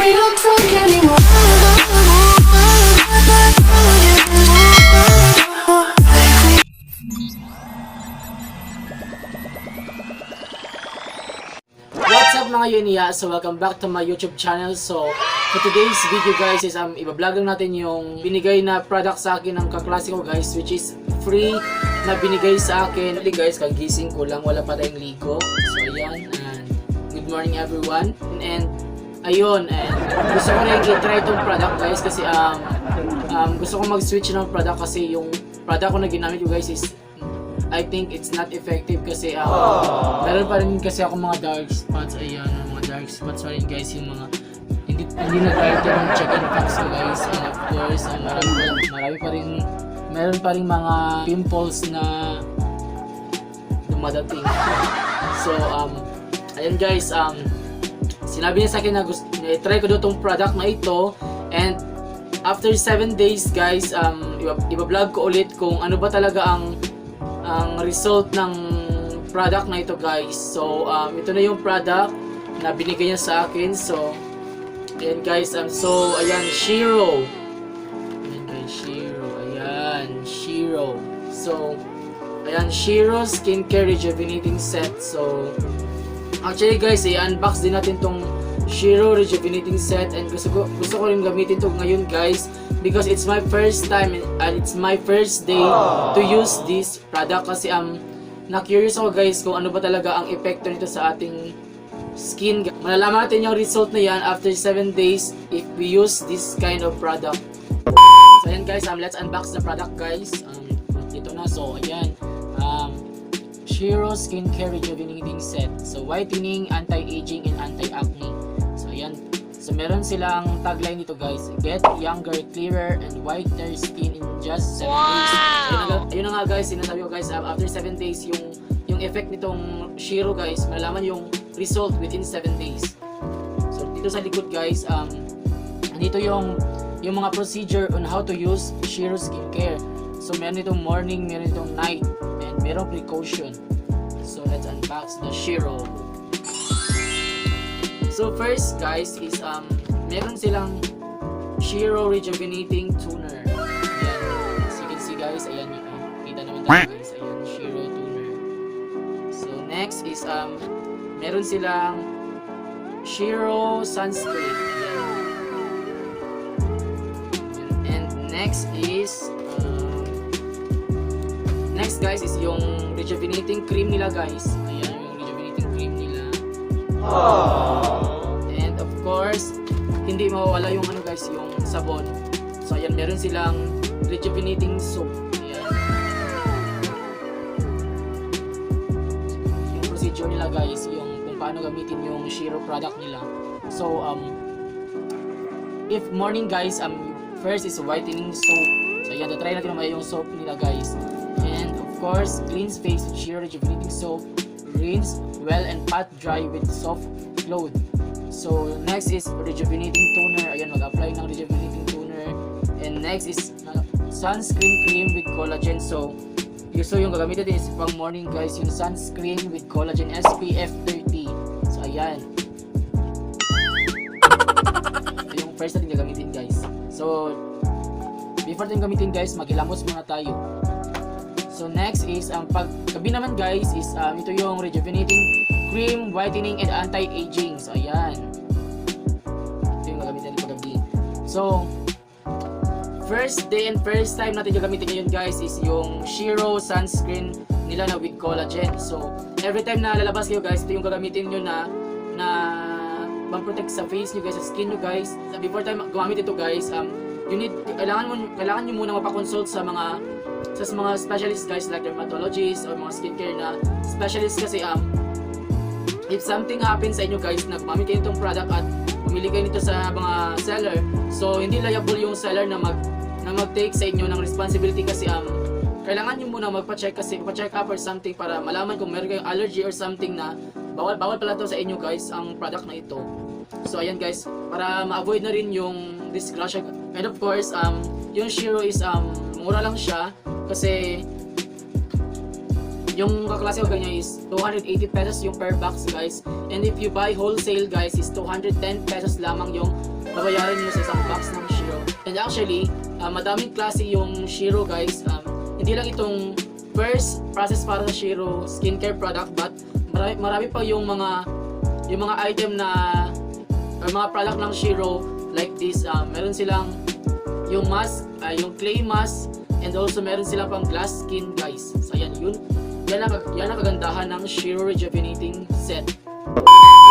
We don't talk anymore. What's up mga Yunia? So welcome back to my YouTube channel. So for today's video guys is iba-vlog lang natin yung binigay na product sa akin ng kaklase ko guys, which is free na binigay sa akin. Actually guys, kagising ko lang, wala pa tayong ligo. So ayan, and good morning everyone. And ayun, and gusto ko rin i-try itong product guys kasi gusto ko mag-switch ng product kasi yung product ko na ginamit ko guys is I think it's not effective kasi meron pa rin kasi ako mga dark spots. Ayan, mga dark spots pa rin guys, yung mga hindi nag-arte ng check-in packs ko guys. And of course, meron pa rin mga pimples na dumadating. So ayun guys, sinabi niya sa akin na try ko daw tong product na ito, and after 7 days guys, iba-vlog ko ulit kung ano ba talaga ang result ng product na ito guys. So ito na yung product na binigay niya sa akin. So ayan guys, so ayan, SHIRO. Ayan guys, SHIRO. Ayan, SHIRO. So ayan, SHIRO Skincare Rejuvenating Set. So actually guys, i-unbox din natin tong SHIRO Rejuvenating Set, and gusto ko rin gamitin to ngayon guys because it's my first time and it's my first day to use this product kasi na-curious ako guys kung ano ba talaga ang epekto nito sa ating skin. Malalaman natin yung result na yan after 7 days if we use this kind of product. So ayan guys, let's unbox the product guys. Ito na, so ayan, SHIRO Skincare Rejuvenating Set. So whitening, anti-aging, and anti-acne. So ayan, so meron silang tagline dito guys: get younger, clearer, and whiter skin in just 7 days. Ayun na nga guys, sinasabi ko guys, after 7 days yung effect nitong SHIRO guys, malalaman yung result within 7 days. So dito sa likod guys, dito yung mga procedure on how to use SHIRO skincare. So meron itong morning, meron itong night, and meron precaution. So let's unbox the SHIRO. So first guys is meron silang SHIRO Rejuvenating Toner. Ayan, as you can see guys, ayan yung kita naman tayo guys, ayan, SHIRO Toner. So next is meron silang SHIRO Sunscreen. Ayan. And next guys is yung rejuvenating cream nila guys. Ayan yung rejuvenating cream nila. And of course, hindi mawawala yung ano guys, yung sabon. So ayan, meron silang rejuvenating soap. Ayan. Yung procedure nila guys, yung kung paano gamitin yung SHIRO product nila. So if morning guys, first is whitening soap. So ayan, try natin naman yung soap nila guys. And of course, cleanse face with SHIRO Rejuvenating Soap. Rinse well and pat dry with soft cloth. So next is rejuvenating toner. Ayan, mag-apply ng rejuvenating toner. And next is sunscreen cream with collagen. So yung gagamitin din is pang morning guys, yung sunscreen with collagen SPF 30. So ayan, yung first natin gagamitin guys. So before natin gamitin guys, maghilamos muna tayo. So next is paggabi naman guys is ito yung rejuvenating cream, whitening, and anti-aging. So ayan, ito yung gagamitin natin paggabi. So first day and first time natin gagamitin ngayon guys is yung SHIRO sunscreen nila na with collagen. So every time na lalabas kayo guys, ito yung gagamitin nyo na pang-protect sa face nyo guys, sa skin nyo guys. So, before time gumamit ito guys, kailangan nyo muna mapakonsult sa mga specialists guys, like dermatologists or mga skincare na specialists kasi if something happens sa inyo guys na gumamit kayo itong product at pumili kayo nito sa mga seller, so hindi liable yung seller na mag-take sa inyo ng responsibility kasi kailangan nyo muna magpa-check up or something para malaman kung meron kayong allergy or something na bawal pala to sa inyo guys, ang product na ito. So ayan guys, para ma-avoid na rin yung disgrasya. And of course, yung SHIRO is mura lang siya kasi yung kaklase ko ganyan is 280 pesos yung per box guys, and if you buy wholesale guys is 210 pesos lamang yung babayaran niyo sa isang box ng Shiro. And actually, madaming klase yung Shiro guys. Hindi lang itong first process para sa Shiro skincare product, but marami pa yung mga item na or mga product ng Shiro like this. Meron silang yung mask, yung clay mask, and also meron silang pang glass skin guys. So yan ang kagandahan ng Shiro Rejuvenating Set.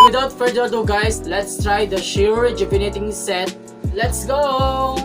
Without further ado guys, let's try the Shiro Rejuvenating Set. Let's go!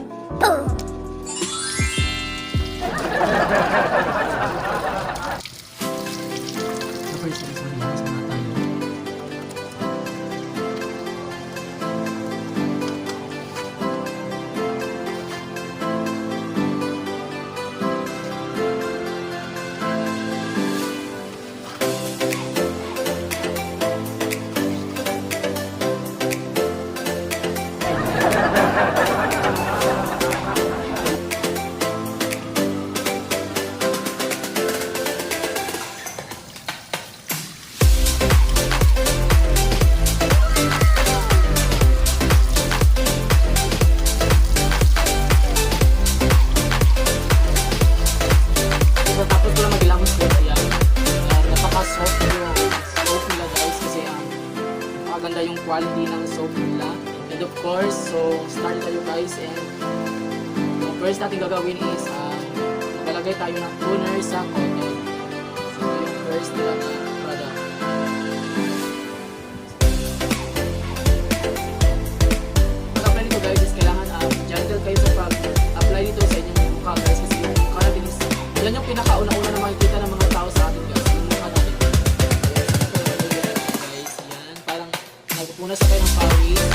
Napakaganda yung quality ng soap nila. And of course, so start tayo guys, and the first natin gagawin is maglalagay tayo ng toner sa cotton. So ito yung first nila na product. Pag-apply nito guys is kailangan gentle kayo sa pag-apply nito sa inyong mukha guys, kasi yung mukha natin is yan yung pinakauna-una na makikita ng mga tao sa atin guys, yung mukha natin. Nagpupunas na kayo ng pawis.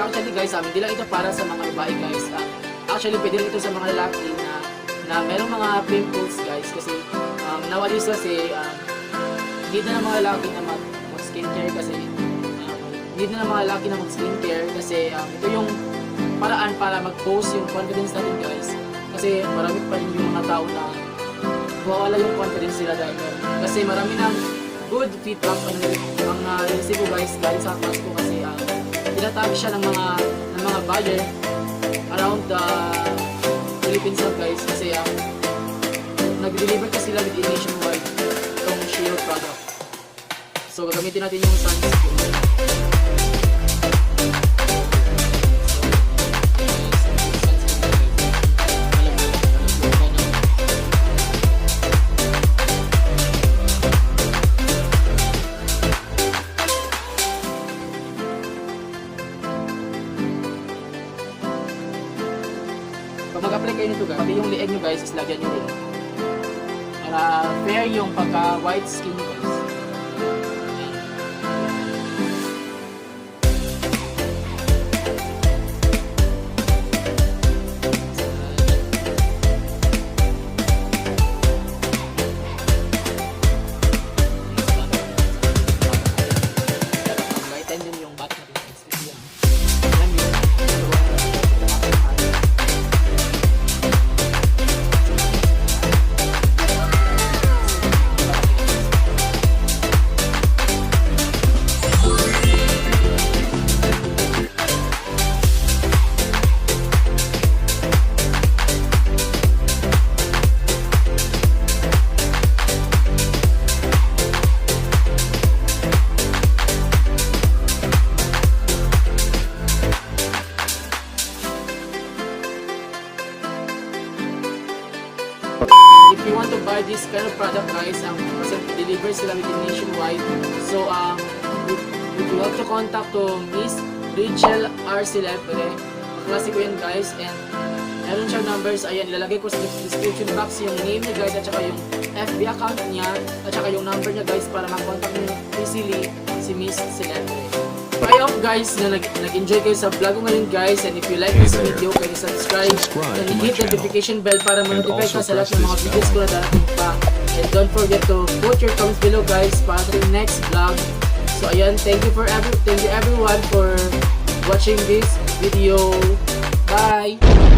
Actually guys, hindi lang ito para sa mga babae guys. Actually, pwede rin ito sa mga lalaki na merong mga pimples guys. Kasi nowadays kasi need na ng mga lalaki na mag-skincare kasi need na ng mga lalaki na mag-skincare kasi ito yung paraan para mag-boost yung confidence natin guys. Kasi marami pa rin yung mga tao na mawala yung confidence nila dahil kasi marami ng good feedback ang receive ko guys dahil sa class ko kasi tinatawag siya ng mga buyer around the Philippines lang guys kasi nag-deliver kasi sila with nationwide itong Shiro product. So gagamitin natin yung sunscreen. Pag mag-apply kayo nito guys, pati yung leeg nyo guys is lagyan nyo rin para fair yung pagka-white skin nyo guys. Lighten din yung bat natin guys kasi if you want to buy this kind of product guys, kasi deliver sila within nationwide. So you have to contact to Miss Richel Celebre. Kaklase ko yan guys, and meron siyang numbers. Ayan, ilalagay ko sa description box yung name niya guys, at saka yung FB account niya, at saka yung number niya guys para mag-contact niyo easily si Miss Celebre. I hope guys na nag-enjoy kayo sa vlog ko ngayon guys, and if you like this video, kayo subscribe and hit the notification bell para ma-notify ka sa lahat ng mga videos ko na darating pa. And don't forget to put your comments below guys para sa next vlog. So ayan, thank you everyone for watching this video. Bye!